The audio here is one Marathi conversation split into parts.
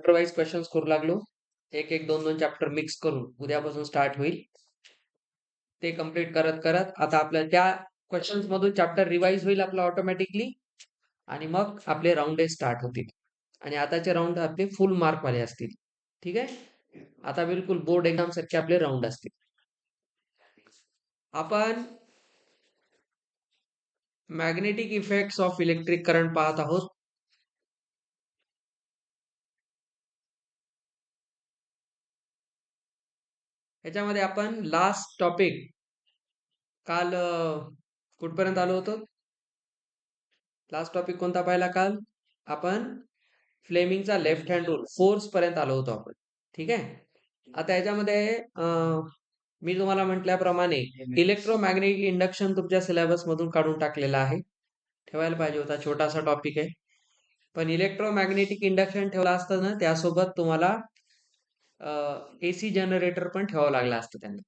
चॅप्टर वाईज क्वेश्चन्स करू लागलो. एक एक दोन दोन चॅप्टर मिक्स करून उद्यापासून स्टार्ट होईल. ते कम्प्लीट करत करत आता आपल्या त्या क्वेश्चन्स मधून चॅप्टर रिवाइज होईल आपला ऑटोमॅटिकली आणि मग आपले राऊंड डे स्टार्ट होतील. आणि आताचे राऊंड आपले फुल मार्क वाले असतील. ठीक आहे. आता बिलकुल बोर्ड एक्झाम सारखे आपले राऊंड असतील. आपण magnetic effects of electric current पाहत आहोत. याच्यामध्ये आपण लास्ट टॉपिक काल कुठपर्यंत आलो होतो? लास्ट टॉपिक कोणता पाहिला काल? आपण फ्लेमिंगचा लेफ्ट हँड रूल फोर्स पर्यंत आलो होतो आपण. ठीक आहे. आता याच्यामध्ये मी तुम्हाला म्हटल्याप्रमाणे इलेक्ट्रोमॅग्नेटिक इंडक्शन तुमच्या सिलेबस मधून काढून टाकलेला आहे. ठेवायला पाहिजे होता, छोटासा टॉपिक आहे. पण इलेक्ट्रोमॅग्नेटिक इंडक्शन ठेवला असतं ना, त्यासोबत तुम्हाला एसी जनरेटर पण ठेवावं लागला असतं त्यांना.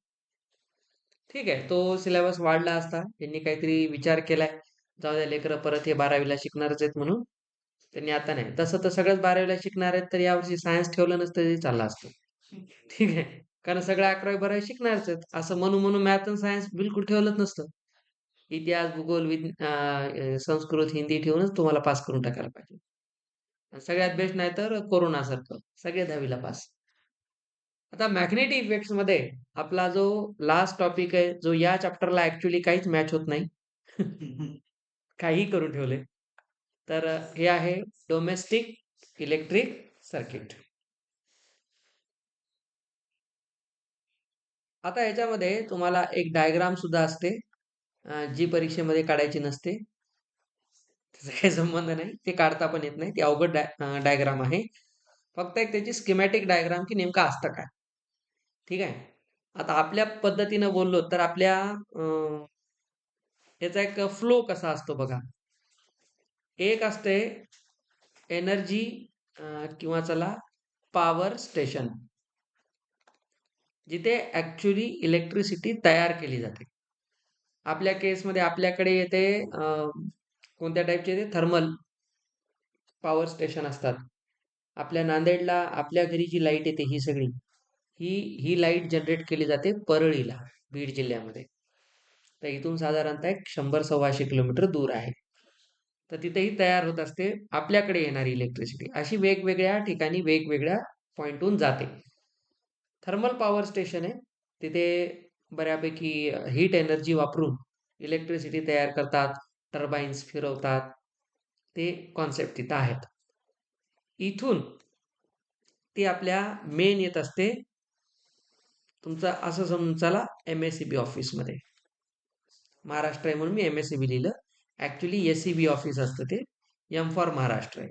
ठीक आहे. तो सिलेबस वाढला असता. त्यांनी काहीतरी विचार केलाय, जाऊ द्या लेकरं परत हे 12वीला शिकणारच आहेत म्हणून त्यांनी आता नाही. तसं तर सगळंच 12वीला शिकणार आहेत, तर यावर्षी सायन्स ठेवलं नसतं तरी चाललं असतं. ठीक आहे. कारण सगळं 11वी 12वी शिकणारच आहेत. असं म्हणून म्हणून मॅथ आणि सायन्स बिलकुल ठेवलंच नसतं. इतिहास, भूगोल, संस्कृत, हिंदी ठेवूनच तुम्हाला पास करून टाकायला पाहिजे. आणि सगळ्यात बेस्ट नाही तर कोरोनासारखं सगळे 10वीला पास. आता मॅग्नेटिक इफेक्ट्स मध्ये आपला जो लास्ट टॉपिक आहे, जो या चॅप्टरला ऍक्च्युली काहीच मॅच होत नाही. काही करून ठेवले. तर हे आहे डोमेस्टिक इलेक्ट्रिक सर्किट. आता याच्यामध्ये तुम्हाला एक डायग्राम सुद्धा असते, जी परीक्षेमध्ये काढायची नसते. त्याचा काही संबंध नाही, ते काढता पण येत नाही, ती अवघड डायग्राम आहे. फक्त एक त्याची स्कीमॅटिक डायग्राम की नेमकं असतं काय. ठीक आहे. आता आपल्या पद्धतीनं बोललो तर आपल्या याचा एक फ्लो कसा असतो बघा. एक असते एनर्जी किंवा चला पॉवर स्टेशन, जिथे ऍक्च्युली इलेक्ट्रिसिटी तयार केली जाते. आपल्या केसमध्ये आपल्याकडे येते कोणत्या टाईपचे येते? थर्मल पॉवर स्टेशन असतात. आपल्या नांदेडला आपल्या घरी जी लाईट येते ही सगळी ही लाईट जनरेट केली जाते परळीला, बीड जिल्ह्यामध्ये. तर इथून साधारणतः एक 100-125 किलोमीटर दूर आहे. तर तिथेही तयार होत असते आपल्याकडे येणारी इलेक्ट्रिसिटी. अशी वेगवेगळ्या ठिकाणी वेगवेगळ्या पॉइंटहून जाते. थर्मल पॉवर स्टेशन आहे, तिथे बऱ्यापैकी हीट एनर्जी वापरून इलेक्ट्रिसिटी तयार करतात, टर्बाईन्स फिरवतात. ते कॉन्सेप्ट तिथं आहेत. इथून ती आपल्या मेन येत असते तुमचा असं समजायला MSEB ऑफिसमध्ये. महाराष्ट्र आहे म्हणून मी MSEB लिहिलं. ऍक्च्युली SEB ऑफिस असतं ते. एम फॉर महाराष्ट्र आहे.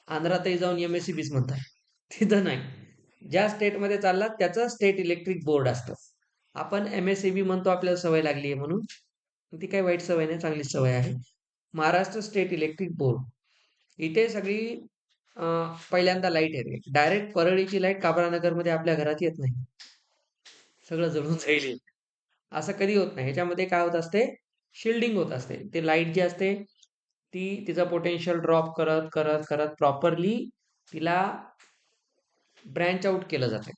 आंध्रातही जाऊन MSEBच म्हणतात. तिथं नाही. ज्या स्टेटमध्ये चाललात त्याचं स्टेट इलेक्ट्रिक बोर्ड असतं. आपण MSEB म्हणतो, आपल्याला सवय लागली आहे म्हणून. ती काही वाईट सवय नाही, चांगलीच सवय आहे. Maharashtra state electric board. इथे सगळी पहिल्यांदा लाईट येते. डायरेक्ट परळीची लाईट काबरानगरमध्ये आपल्या घरात येत नाही. सगळं जळून जाईल असं कधी होत नाही. ह्याच्यामध्ये काय होत असते? शिल्डिंग होत असते. ते लाईट जी असते ती तिचा पोटेन्शियल ड्रॉप करत करत करत प्रॉपरली तिला ब्रँच आउट केलं जाते.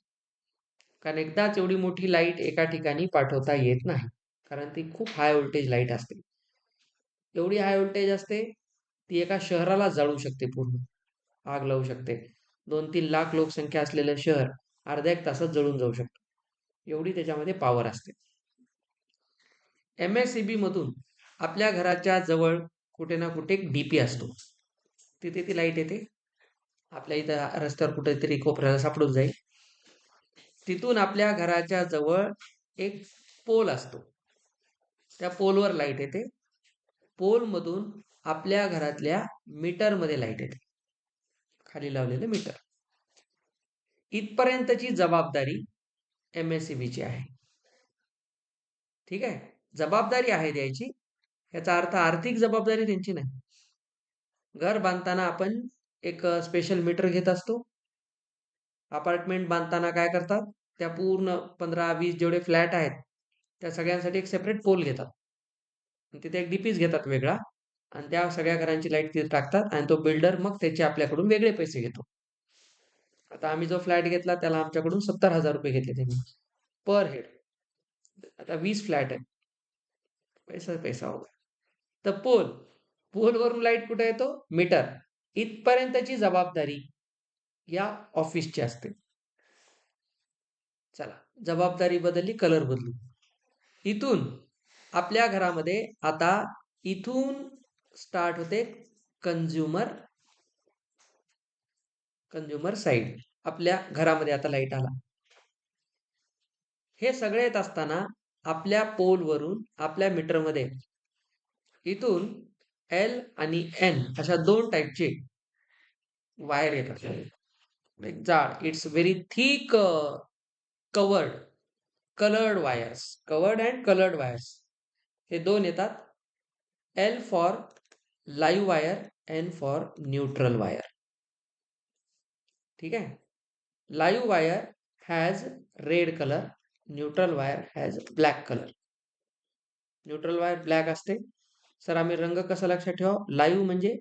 कारण एकदाच एवढी मोठी लाईट एका ठिकाणी पाठवता येत नाही, कारण ती खूप हाय व्होल्टेज लाईट असते. एवढी हाय व्होल्टेज असते ती एका शहराला जाळू शकते, पूर्ण आग लावू शकते. 2-3 लाख लोकसंख्या असलेलं शहर अर्ध्या एक तासात जळून जाऊ शकतं. एवढी त्याच्यामध्ये पॉवर असते. MSEB मधून आपल्या घराच्या जवळ कुठे ना कुठे एक DP असतो. तिथे ती लाईट येते. आपल्या इथं रस्त्यावर कुठेतरी कोपऱ्याला सापडून जाईल. तिथून आपल्या घराच्या जवळ एक पोल असतो. त्या पोलवर लाईट येते. पोल मधून आपल्या घरातल्या मीटर मध्ये लाईट येते, खाली लावलेलं मीटर. इथपर्यंतची जबाबदारी MSEB ची आहे. ठीक आहे. जबाबदारी आहे द्यायची, याचा अर्थ आर्थिक जबाबदारी त्यांची नाही. घर बांधताना आपण एक स्पेशल मीटर घेत असतो. अपार्टमेंट बांधताना काय करतात, त्या पूर्ण 15-20 जेवढे फ्लॅट आहेत त्या सगळ्यांसाठी एक सेपरेट पोल घेतात. तिथे एक DPच घेतात वेगळा, आणि त्या सगळ्या घरांची लाईट तिथे टाकतात, आणि तो बिल्डर मग त्याचे आपल्याकडून वेगळे पैसे घेतो. आता आम्ही जो फ्लॅट घेतला त्याला आमच्याकडून 70,000 रुपये घेतले त्यांनी पर हेड. आता 20 फ्लॅट आहे, पैसा पैसा होगा. तर पोलवरून लाईट कुठे येतो? मीटर. इथपर्यंतची जबाबदारी या ऑफिसची असते. चला, जबाबदारी बदलली, कलर बदलू. इथून आपल्या घरामध्ये आता इथून स्टार्ट होते कंझ्युमर साइड. आपल्या घरामध्ये आता लाईट आला. हे सगळे येत असताना आपल्या पोलवरून आपल्या मीटरमध्ये इथून एल आणि एन अशा 2 टाईपचे वायर येत असतात. एक जाड, it's very thick covered coloured wires, covered and coloured wires. हे 2 येतात. L for live wire, N for neutral wire. ठीक आहे. Live wire has red colour, neutral wire has black colour. Neutral wire black असते. सर आम्ही रंग कसा लक्षात ठेवा? लाईव्ह म्हणजे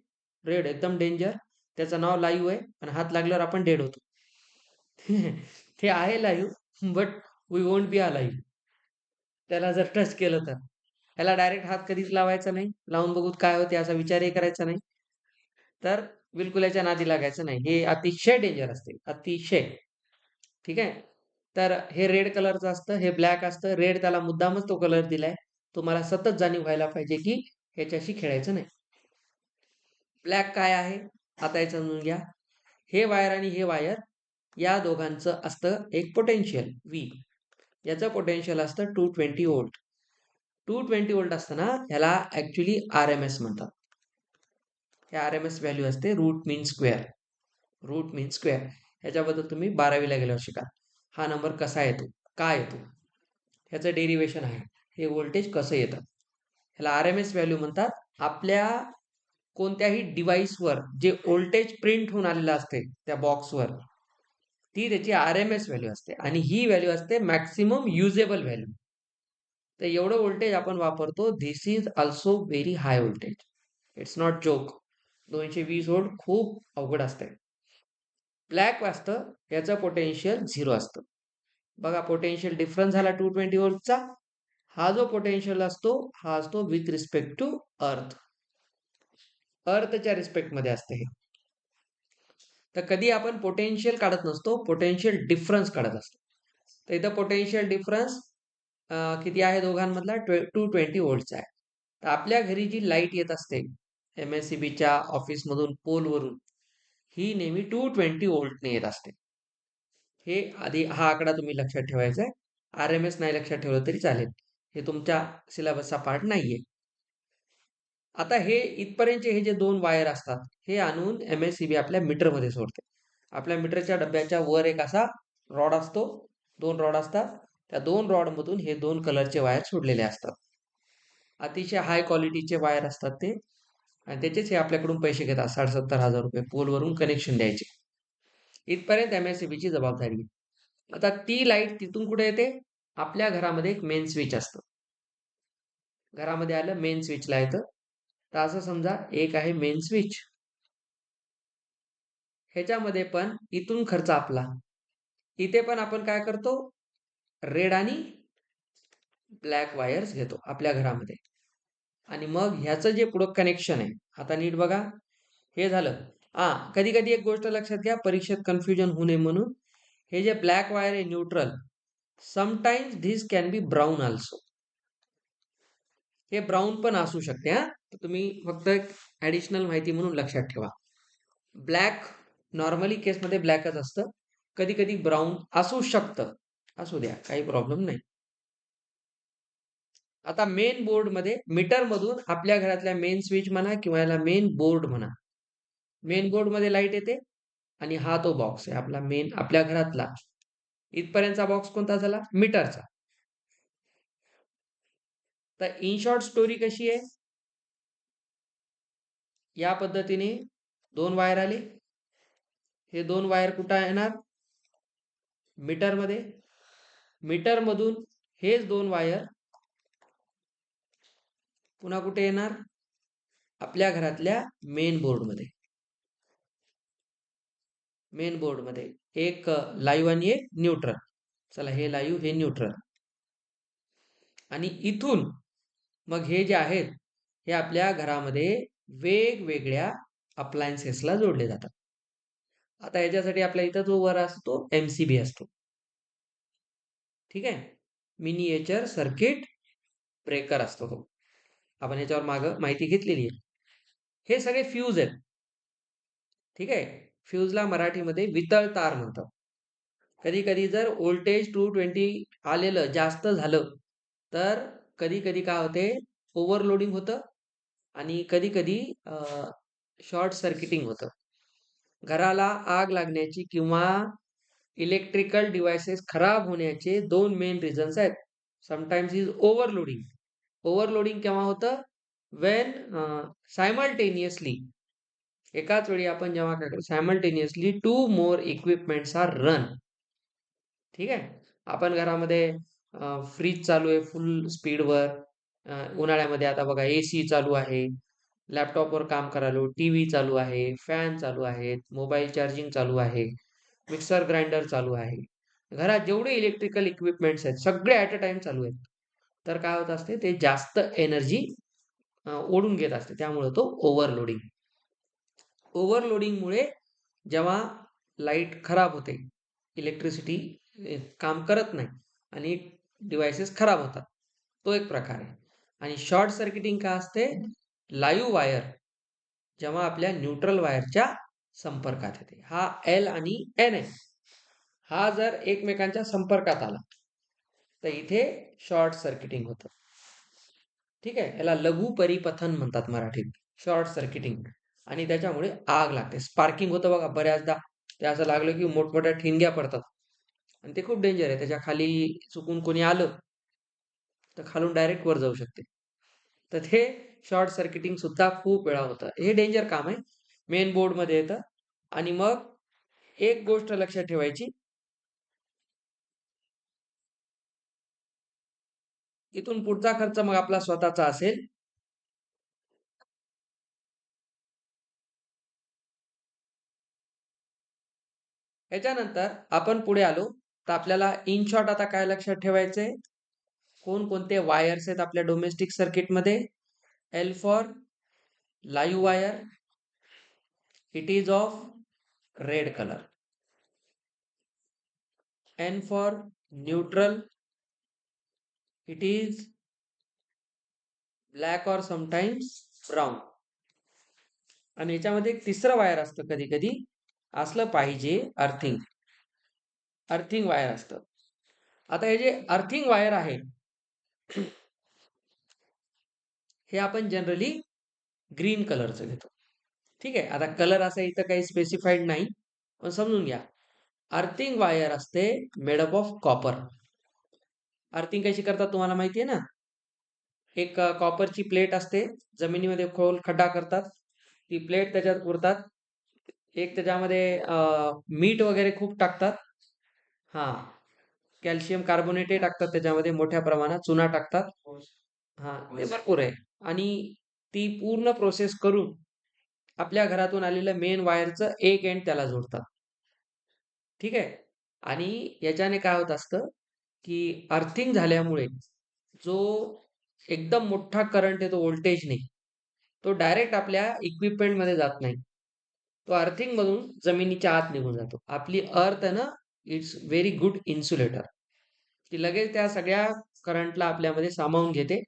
रेड, एकदम डेंजर. त्याचं नाव लाईव्ह आहे आणि हात लागल्यावर आपण डेड होतो. ते आहे live, but we won't be alive. त्याला जर टच केलं तर त्याला डायरेक्ट हात कधीच लावायचा नाही. लावून बघू काय होते असा विचारही करायचा नाही. तर बिलकुल याच्या नादी लागायचं नाही. हे अतिशय डेंजर असते, अतिशय. ठीक आहे. तर हे रेड कलरचं असतं, हे ब्लॅक असतं. रेड त्याला मुद्दामच तो कलर दिलाय, तुम्हाला सतत जाणीव व्हायला पाहिजे की ह्याच्याशी खेळायचं नाही. ब्लॅक काय आहे आता हे समजून घ्या. हे वायर आणि हे वायर या दोघांचं असतं एक पोटेन्शियल व्ही. याचं पोटेन्शियल असतं 220 व्होल्ट. 220 व्होल्ट असताना ह्याला ऍक्च्युली RMS म्हणतात. हे RMS व्हॅल्यू असते, रूट मीन स्क्वेअर. रूट मीन स्क्वेअर ह्याच्याबद्दल तुम्ही 12वीला गेल्यावर शिकाल. हा नंबर कसा येतो, काय येतो, ह्याचं डेरिवेशन आहे, हे व्होल्टेज कसं येतं. ह्याला RMS व्हॅल्यू म्हणतात. आपल्या कोणत्याही डिव्हाइसवर जे व्होल्टेज प्रिंट होऊन आलेलं असते त्या बॉक्सवर, ती त्याची RMS व्हॅल्यू असते आणि ही व्हॅल्यू असते मॅक्सिमम युजेबल व्हॅल्यू. तर एवढं व्होल्टेज आपण वापरतो. This is also very high voltage, it's not joke. 220 volt खूप अवघड असते. ब्लॅक असतं, याचं पोटेन्शियल 0 असतं. बघा, पोटेन्शियल डिफरन्स झाला 220 व्होल्टचा. हा जो पोटेन्शियल असतो हा असतो with respect to earth. अर्थच्या respect मध्ये असते हे. तर कधी आपण पोटेन्शियल काढत नसतो, पोटेन्शियल डिफरन्स काढत असतो. तर इथं पोटेन्शियल डिफरन्स किती आहे दोघांमधला? 220 व्होल्टचा आहे. तर आपल्या घरी जी लाईट येत असते MSCBच्या ऑफिसमधून, पोलवरून, ही नेहमी 220 व्होल्टने येत असते. हे आधी हा आकडा तुम्ही लक्षात ठेवायचा आहे. RMS नाही लक्षात ठेवलं तरी चालेल, हे तुमच्या सिलेबसचा पार्ट नाहीये. आता हे इथपर्यंतचे हे जे 2 वायर असतात हे आणून MSCB आपल्या मीटरमध्ये सोडते. आपल्या मीटरच्या डब्याच्या वर एक असा रॉड असतो, 2 रॉड असतात. त्या 2 रॉड मधून हे 2 कलरचे वायर सोडलेले असतात. अतिशय हाय क्वालिटीचे वायर असतात ते, आणि त्याचेच हे आपल्याकडून पैसे घेतात 70,000 रुपये पोलवरून कनेक्शन द्यायचे. इथपर्यंत MSCB ची जबाबदारी. आता ती लाईट तिथून कुठे येते? आपल्या घरामध्ये एक मेन स्विच असतं. घरामध्ये आलं, मेन स्विचला येतं. तर असं समजा एक आहे मेन स्विच, ह्याच्यामध्ये पण इथून खर्च आपला. इथे पण आपण काय करतो? रेड आणि ब्लॅक वायर्स घेतो आपल्या घरामध्ये. आणि मग ह्याचं जे पुढं कनेक्शन आहे, आता नीट बघा. हे झालं. कधी कधी एक गोष्ट लक्षात घ्या, परीक्षेत कन्फ्युजन होऊ नये म्हणून. हे जे ब्लॅक वायर आहे neutral, sometimes this can be brown also. हे ब्राऊन पण असू शकते. तर तुम्ही फक्त एक ऍडिशनल माहिती म्हणून लक्षात ठेवा. ब्लॅक नॉर्मली केसमध्ये ब्लॅकच असतं, कधी कधी ब्राऊन असू शकतं. असू द्या, काही प्रॉब्लेम नाही. आता मेन बोर्ड मध्ये, मीटर मधून आपल्या घरातल्या मेन स्विच म्हणा किंवा याला मेन बोर्ड म्हणा, मेन बोर्ड मध्ये लाईट येते. आणि हा तो बॉक्स आहे आपला मेन, आपल्या घरातला. इथपर्यंतचा बॉक्स कोणता झाला? मीटरचा. तर इन शॉर्ट स्टोरी कशी आहे? या पद्धतीने 2 वायर आले. हे 2 वायर कुठं येणार? मीटर मध्ये. मीटर मधून हेच 2 वायर पुन्हा कुठे येणार? आपल्या घरातल्या मेन बोर्ड मध्ये. मेन बोर्ड मध्ये एक लाईव्ह आणि एक न्यूट्रल. चला, हे लाईव्ह, हे न्यूट्रल. आणि इथून मग हे जे आहेत, हे आपल्या घरामध्ये वेगवेगळ्या अप्लायन्सेसला जोडले जातात. आता याच्यासाठी आपल्या इथं जो वर असतो MCB असतो. ठीक आहे. मिनिएचर सर्किट ब्रेकर असतो तो. आपण याच्यावर मागं माहिती घेतलेली आहे. हे सगळे फ्यूज आहेत. ठीक आहे. फ्यूजला मराठीमध्ये वितळ तार म्हणतात. कधी-कधी जर व्होल्टेज 220 आलेलं जास्त झालं, तर कधी-कधी काय होते, ओव्हरलोडिंग होतं आणि कधी-कधी शॉर्ट सर्किटिंग होतं. घराला आग लागण्याची किंवा इलेक्ट्रिकल डिव्हाइसेस खराब होण्याचे 2 मेन रिझन्स आहेत. Sometimes is overloading. ओव्हरलोडिंग केव्हा होतं? व्हेन सायमल्टेनियसली एकाच वेळी आपण जेव्हा काय करतो, सायमल्टेनियसली 2 मोर इक्विपमेंट्स आर रन. ठीक आहे. आपण घरामध्ये फ्रीज चालू आहे फुल स्पीडवर. उन्हाळ्यामध्ये आता बघा AC चालू आहे. लॅपटॉपवर काम करायलो, टीव्ही चालू आहे, फॅन चालू आहेत, मोबाईल चार्जिंग चालू आहे, मिक्सर ग्राइंडर चालू आहे. घरात जेवढे इलेक्ट्रिकल इक्विपमेंट्स आहेत, सगळे ॲट अ टाईम चालू आहेत. तर काय होत असते, ते जास्त एनर्जी ओढून घेत असते. त्यामुळे तो ओव्हरलोडिंग. ओव्हरलोडिंगमुळे जेव्हा लाईट खराब होते, इलेक्ट्रिसिटी काम करत नाही आणि डिव्हाइसेस खराब होतात. तो एक प्रकार आहे. आणि शॉर्ट सर्किटिंग काय असते? लाईव्ह वायर जेव्हा आपल्या न्यूट्रल वायरच्या संपर्कात येते. हा L आणि N आहे. हा जर एकमेकांच्या संपर्कात आला, तर इथे शॉर्ट सर्किटिंग होतं. ठीक आहे. याला लघु परिपथन म्हणतात मराठीत. Short circuiting. आणि त्याच्यामुळे आग लागते. स्पार्किंग होतं बघा बऱ्याचदा. ते असं लागलं की मोठमोठ्या ठिणग्या पडतात. आणि ते खूप डेंजर आहे. त्याच्या खाली चुकून कोणी आलं, तर खालून डायरेक्ट वर जाऊ शकते. तर ते शॉर्ट सर्किटिंग सुद्धा खूप वेळा होतं. हे डेंजर काम आहे. मेन बोर्डमध्ये येतं. आणि मग एक गोष्ट लक्षात ठेवायची. इथून पुढचा खर्च मग आपला स्वतःचा असेल. याच्यानंतर आपण पुढे आलो, तर आपल्याला इन शॉर्ट आता काय लक्षात ठेवायचंय? कोणकोणते वायर्स आहेत आपल्या डोमेस्टिक सर्किटमध्ये? L for live wire. It is of red colour. N for neutral. It is black और समटाइम्स ब्राऊन. आणि याच्यामध्ये एक तिसरं वायर असतं कधी कधी, असलं पाहिजे अर्थिंग. अर्थिंग वायर असतं. आता हे जे अर्थिंग वायर आहे, हे आपण जनरली ग्रीन कलरचं घेतो. ठीक आहे. आता कलर असा इथं काही स्पेसिफाईड नाही, पण समजून घ्या. अर्थिंग वायर असते made up of copper. Earthing कशी करतात तुम्हाला माहिती आहे ना? एक कॉपरची प्लेट असते, जमिनीमध्ये खोल खड्डा करतात, ती प्लेट त्याच्यात पुरतात. एक त्याच्यामध्ये मीठ वगैरे खूप टाकतात. हा, कॅल्शियम कार्बोनेट टाकतात त्याच्यामध्ये मोठ्या प्रमाणात, चुना टाकतात. हा, ते भरपूर आहे. आणि ती पूर्ण प्रोसेस करून आपल्या घरातून आलेलं मेन वायरचं एक एंड त्याला जोडतात. ठीक आहे. आणि याच्याने काय होत असतं, की अर्थिंग झाल्यामुळे जो एकदम मोठा करंट आहे, तो व्होल्टेजने, तो डायरेक्ट आपल्या इक्विपमेंट मध्ये जात नाही. तो अर्थिंग मधून जमिनीच्या आत निघून जातो. आपली अर्थ आहे ना, इट्स व्हेरी गुड इन्सुलेटर. ती लगेच त्या सगळ्या करंटला आपल्यामध्ये सामावून घेते.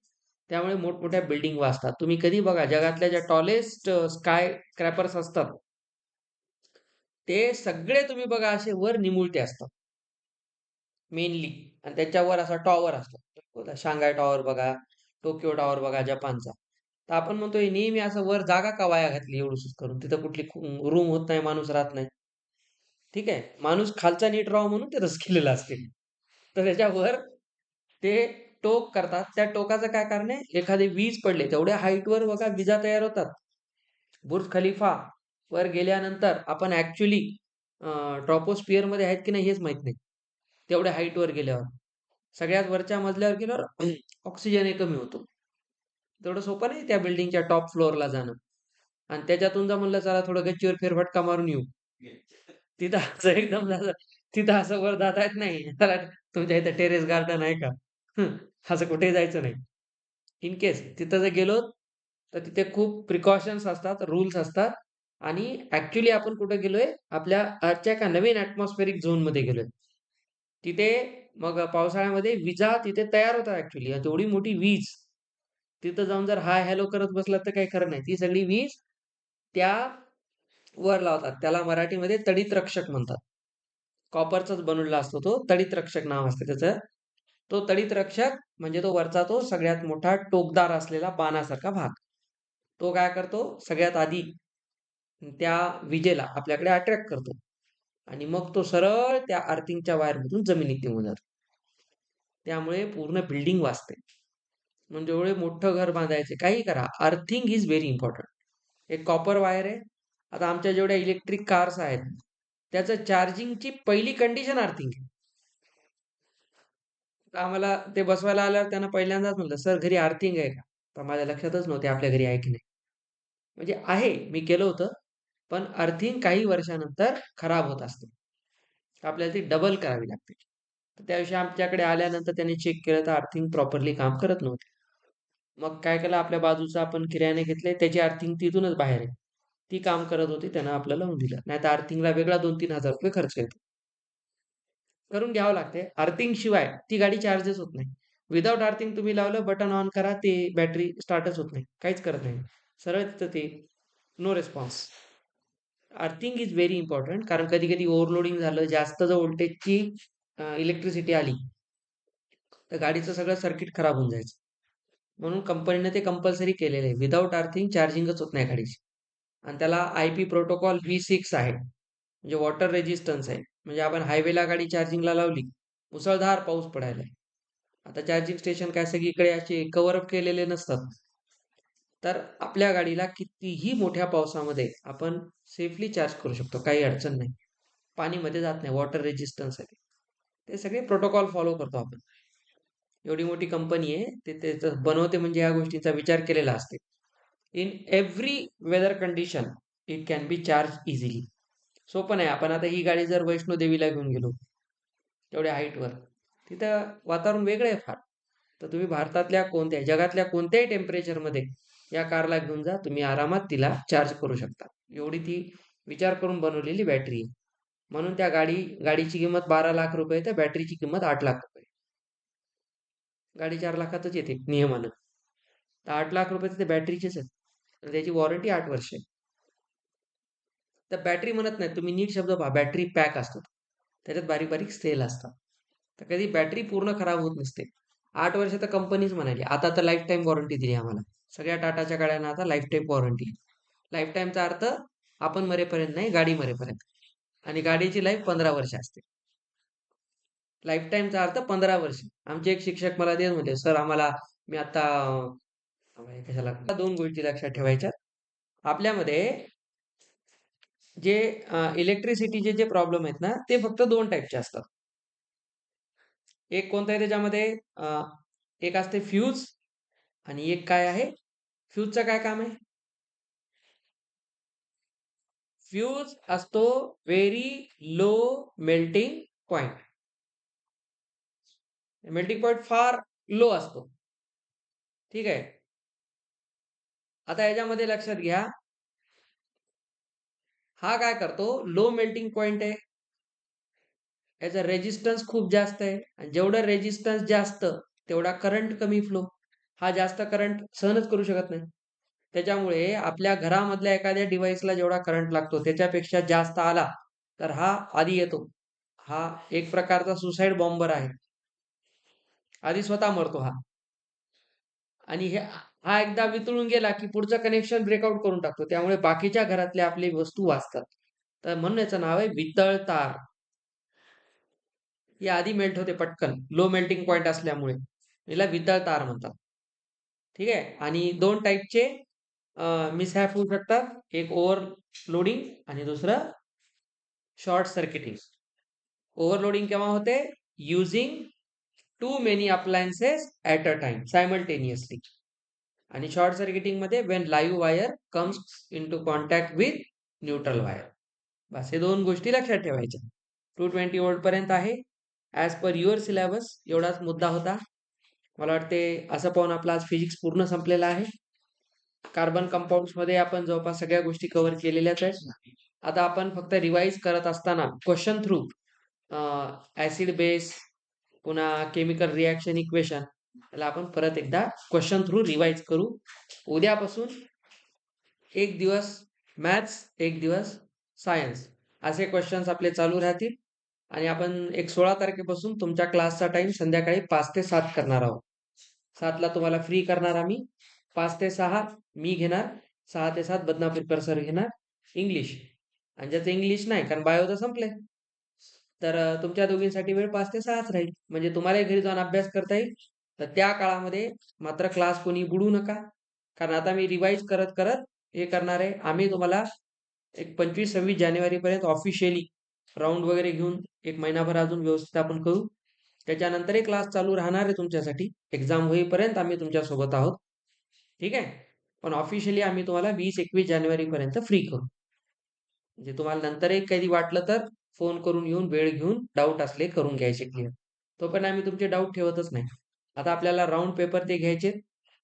त्यामुळे मोठमोठ्या बिल्डिंग वाचतात. तुम्ही कधी बघा, जगातल्या ज्या टॉलेस्ट स्काय क्रॅपर्स असतात, ते सगळे तुम्ही बघा असे वर निमुळते असतात मेनली. आणि त्याच्यावर असा टॉवर असतो. शांघाय टॉवर बघा, टोकियो टॉवर बघा जपानचा. तर आपण म्हणतोय नेहमी असं वर जागा का वाया घातली एवढूसच करून? तिथं कुठली रूम होत नाही, माणूस राहत नाही. ठीक आहे. माणूस खालचा नीट राहावा म्हणून ते रस केलेलं असते. तर त्याच्यावर ते टोक करतात. त्या टोकाचं काय कारण आहे? एखादी वीज पडले, तेवढ्या हाईटवर बघा विजा तयार होतात. बुर्ज खलिफा वर गेल्यानंतर आपण ऍक्च्युली ट्रॉपोस्फिअर मध्ये आहेत की नाही हेच माहित नाही. तेवढ्या हाईटवर गेल्यावर, सगळ्यात वरच्या मजल्यावर गेल्यावर ऑक्सिजन कमी होतो. तेवढं सोपं नाही त्या बिल्डिंगच्या टॉप फ्लोअरला जाणं. आणि त्याच्यातून जर म्हणलं चला थोडं गच्चीवर फेरफटका मारून येऊ, तिथं असं एकदम असं तिथं असं वर जाता येत नाही. त्याला तुमच्या इथं टेरेस गार्डन आहे का? हं, असं कुठेही जायचं नाही. इन केस तिथं जर गेलो, तर तिथे खूप प्रिकॉशन्स असतात, रूल्स असतात आणि ॲक्चुअली आपण कुठे गेलोय? आपल्या अर्थच्या एका नवीन एटमॉस्फेरिक झोनमध्ये गेलोय. तिथे मग पावसाळ्यामध्ये विजा तिथे तयार होतात ॲक्चुअली. तेवढी मोठी वीज, तिथं जाऊन जर हाय हॅलो करत बसलात तर काही खरं नाही. ती सगळी वीज त्या वर लावतात. त्याला मराठीमध्ये तडित रक्षक म्हणतात. कॉपरचाच बनवलेला असतो तो. तडित रक्षक नाव असतं त्याचं. तो तडित रक्षक म्हणजे तो वरचा तो सगळ्यात मोठा टोकदार असलेला बाणासारखा भाग. तो काय करतो? सगळ्यात आधी त्या विजेला आपल्याकडे अट्रॅक्ट करतो आणि मग तो सरळ त्या अर्थिंगच्या वायरमधून जमिनीत निघून जातो. त्यामुळे पूर्ण बिल्डिंग वाचते. म्हणजे एवढे मोठं घर बांधायचे, काही करा, अर्थिंग इज व्हेरी इम्पॉर्टंट. एक कॉपर वायर आहे. आता आमच्या जेवढ्या इलेक्ट्रिक कार्स आहेत, त्याचं चार्जिंगची पहिली कंडिशन अर्थिंग आहे. तर आम्हाला ते बसवायला आल्यावर त्यांना पहिल्यांदाच म्हटलं, "सर घरी अर्थिंग आहे का?" तर माझ्या लक्षातच नव्हते आपल्या घरी आहे की नाही. म्हणजे आहे, मी केलं होतं. पण अर्थिंग काही वर्षानंतर खराब होत असते. आपल्याला ती डबल करावी लागते. तर त्याविषयी आमच्याकडे आल्यानंतर त्यांनी चेक केलं तर अर्थिंग प्रॉपरली काम करत नव्हते. मग काय केलं आपल्या बाजूचा आपण किरायाने घेतले त्याची अर्थिंग तिथूनच बाहेर आहे. ती काम करत होती त्यानं आपल्याला लावून दिलं. नाहीतर अर्थिंगला वेगळा 2-3 हजार रुपये खर्च येतो. करून घ्यावं लागते. अर्थिंग शिवाय ती गाडी चार्जच होत नाही. विदाऊट अर्थिंग तुम्ही लावलं बटन ऑन करा ते बॅटरी स्टार्टच होत नाही. काहीच करत नाही. सरळ तिथं ते no response. Earthing is very important कारण कधी-कधी ओव्हरलोडिंग झालं, जास्त जर व्होल्टेजची इलेक्ट्रिसिटी आली, तर गाडीचं सगळं सर्किट खराब होऊन जायचं. म्हणून कंपनीने ते कंपल्सरी केलेलं आहे. विदाऊट अर्थिंग चार्जिंगच होत नाही गाडीची. आणि त्याला आय-पी प्रोटोकॉल V6 आहे. म्हणजे वॉटर रेझिस्टन्स आहे. म्हणजे आपण हायवेला गाडी चार्जिंगला लावली, मुसळधार पाऊस पडायला आता चार्जिंग स्टेशन काय सगळीकडे असे कव्हर अप केलेले नसतात. तर आपल्या गाडीला कितीही मोठ्या पावसामध्ये आपण सेफली चार्ज करू शकतो. काही अडचण नाही. पाणीमध्ये जात नाही. वॉटर रेझिस्टन्स आहे. ते सगळे प्रोटोकॉल फॉलो करतो आपण. एवढी मोठी कंपनी आहे. ते त्याचं बनवते म्हणजे या गोष्टीचा विचार केलेला असते. In every weather condition it can be charge easily. सोपं नाही. आपण आता ही गाडी जर वैष्णोदेवीला घेऊन गेलो, तेवढ्या हाईटवर, तिथं वातावरण वेगळं आहे फार. तर तुम्ही भारतातल्या कोणत्याही, जगातल्या कोणत्याही टेम्परेचरमध्ये या कारला घेऊन जा, तुम्ही आरामात तिला चार्ज करू शकता. एवढी ती विचार करून बनवलेली बॅटरी आहे. म्हणून त्या गाडीची किंमत 12 लाख रुपये तर बॅटरीची किंमत 8 लाख रुपये. गाडी 4 लाखातच येते नियमानं. तर 8 लाख रुपये तर ते बॅटरीचेच आहेत. आणि त्याची वॉरंटी 8 वर्ष आहे. तर बॅटरी म्हणत नाही, तुम्ही नीट शब्द पहा, बॅटरी पॅक असतो. त्याच्यात बारीक-बारीक सेल असतात. तर कधी बॅटरी पूर्ण खराब होत नसते. 8 वर्ष तर कंपनीच म्हणाली. आता तर लाईफ टाईम वॉरंटी दिली आम्हाला. सगळ्या टाटाच्या गाड्यांना आता लाईफ टाईम वॉरंटी. लाईफ टाईमचा अर्थ आपण मरेपर्यंत नाही, गाडी मरेपर्यंत. आणि गाडीची लाईफ 15 वर्ष असते. लाईफ टाईमचा अर्थ 15 वर्ष. आमचे एक शिक्षक मला देत होते, "सर आम्हाला मी आता कशाला 2 गोष्टी लक्षात ठेवायच्या. आपल्यामध्ये जे इलेक्ट्रिसिटीचे जे प्रॉब्लेम आहेत ना, ते फक्त 2 टाइपचे असतात. एक कोणतं आहे त्याच्यामध्ये एक असते फ्यूज आणि एक काय आहे? फ्यूजचं काय काम आहे? फ्यूज असतो very low melting point. Melting point फार लो असतो. ठीक आहे. आता याच्यामध्ये लक्षात घ्या, हा काय करतो? लो मेल्टिंग पॉइंट आहे. याचा रेजिस्टन्स खूप जास्त आहे आणि जेवढं रेजिस्टन्स जास्त, तेवढा करंट कमी फ्लो. हा जास्त करंट सहनच करू शकत नाही. त्याच्यामुळे आपल्या घरामधल्या एखाद्या डिव्हाइसला जेवढा करंट लागतो, त्याच्यापेक्षा जास्त आला, तर हा आधी येतो. हा एक प्रकारचा सुसाईड बॉम्बर आहे. आधी स्वतः मरतो हा. आणि हा एकदा वितळून गेला, की पुढचं कनेक्शन ब्रेकआउट करून टाकतो. त्यामुळे बाकीच्या घरातल्या आपली वस्तू वाचतात. तर म्हणून याचं नाव आहे वितळ तार. ही आधी मेल्ट होते पटकन, लो मेल्टिंग पॉइंट असल्यामुळे. याला वितळ तार म्हणतात. ठीक आहे. आणि 2 टाइपचे मिसहॅप होऊ शकतात. एक ओव्हरलोडिंग आणि दुसरं शॉर्ट सर्किटिंग. ओव्हरलोडिंग केव्हा होते? Using too many appliances at a time, simultaneously. आणि शॉर्ट सर्किटिंग मध्ये when live wire comes into contact with neutral wire. बस हे 2 गोष्टी लक्षात ठेवायच्या. 220 व्होल्ट पर्यंत आहे. ॲज पर युअर सिलेबस एवढाच मुद्दा होता. मला वाटते असं पाहून आपला आज फिजिक्स पूर्ण संपलेला आहे. कार्बन कंपाऊंड्समध्ये आपण जवळपास सगळ्या गोष्टी कव्हर केलेल्याच आहेत. आता आपण फक्त रिवाईज करत असताना क्वेशन थ्रू ॲसिड बेस पुन्हा केमिकल रिएक्शन इक्वेशन त्याला आपण परत एकदा क्वेशन थ्रू रिवाईज करू. उद्यापासून एक दिवस मॅथ्स, एक दिवस सायन्स असे क्वेश्चन्स आपले चालू राहतील आणि आपण एक 16 तारखेपासून तुमच्या क्लासचा टाइम संध्याकाळी 5 ते 7 करणार आहोत. 7ला तुम्हाला फ्री करणार आम्ही. 5 ते 6 मी घेणार. 6 ते 7 बदनापूरकर सर घेणार इंग्लिश. आणि ज्याचं इंग्लिश नाही कारण बायो तर संपले. तर तुमच्या दोघींसाठी वेळ 5 ते 6च राहील. म्हणजे तुम्हालाही घरी जाऊन अभ्यास करता येईल. तर त्या काळामध्ये मात्र क्लास कोणी बुडू नका. कारण आता मी रिवाईज करत हे करणार आहे. आम्ही तुम्हाला एक 25-26 जानेवारीपर्यंत ऑफिशियली राउंड वगैरे घेऊन एक महिनाभर अजून व्यवस्थित आपण करू. त्याच्यानंतरही क्लास चालू राहणार आहे तुमच्यासाठी. एक्झाम होईपर्यंत आम्ही तुमच्यासोबत आहोत. ठीक आहे? पण ऑफिशियली आम्ही तुम्हाला 20-21 जानेवारीपर्यंत फ्री करू. म्हणजे तुम्हाला नंतरही कधी वाटलं तर फोन करून येऊन वेळ घेऊन डाऊट असले करून घ्यायचे क्लिअर. तोपर्यंत आम्ही तुमचे डाऊट ठेवतच नाही. आता आपल्याला राउंड पेपर ते घ्यायचे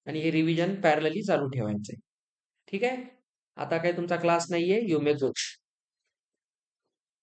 आणि हे रिव्हिजन पॅरलली चालू ठेवायचंय. ठीक आहे? आता काही तुमचा क्लास नाहीये. You may go.